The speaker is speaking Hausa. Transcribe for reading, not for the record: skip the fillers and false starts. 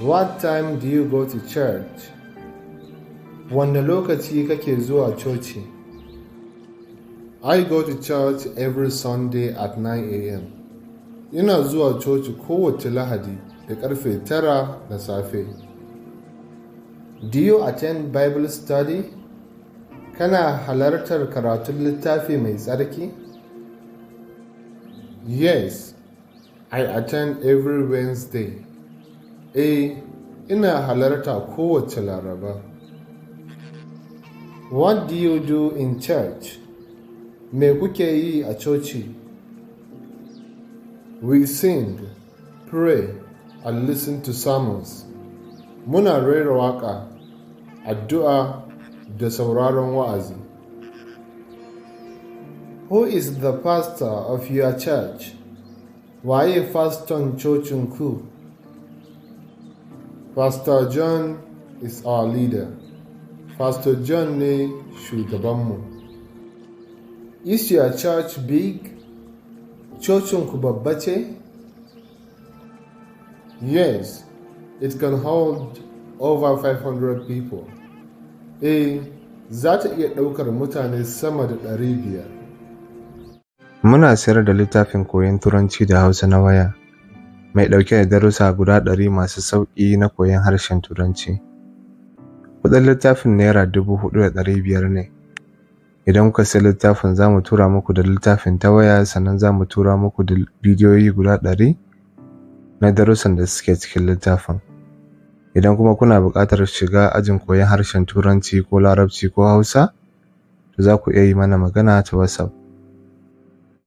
What time do you go to church? Wanne lokaci kake zuwa coci? I go to church every Sunday at 9 a.m. Ina zuwa coci kowace Lahadi da ƙarfe 9 na safe. Do you attend Bible study? Kana halartar karatun littafi mai tsarki? Yes, I attend every Wednesday. Ina halarta kowace Laraba. What do you do in church? Me kuke yi a coci? We sing, pray, and listen to sermons. Muna rera waƙa, addu'a da sauraron wa'azi. Who is the pastor of your church? Waye faston cocinku? Pastor John is our leader. Pastor John ne shugabanmu. Is your church big? Cocinku babba ce? Yes, it can hold over 500 people. Za ta iya ɗaukar mutane sama da 500. Muna sayar da littafin koyon Turanci da Hausa na waya, mai ɗauke da darussa guda 100 masu sauƙi na koyon harshen Turanci. Kuɗin littafin Naira 4,500 ne. Idan kuka sayi littafin za mu tura muku da littafin ta waya, sannan za mu tura muku da bidiyoyi guda 100 na darussan da suke cikin littafin. Idan kuma kuna buƙatar shiga ajin koyon harshen Turanci ko Larabci ko Hausa, to za ku iya yi mana magana ta WhatsApp.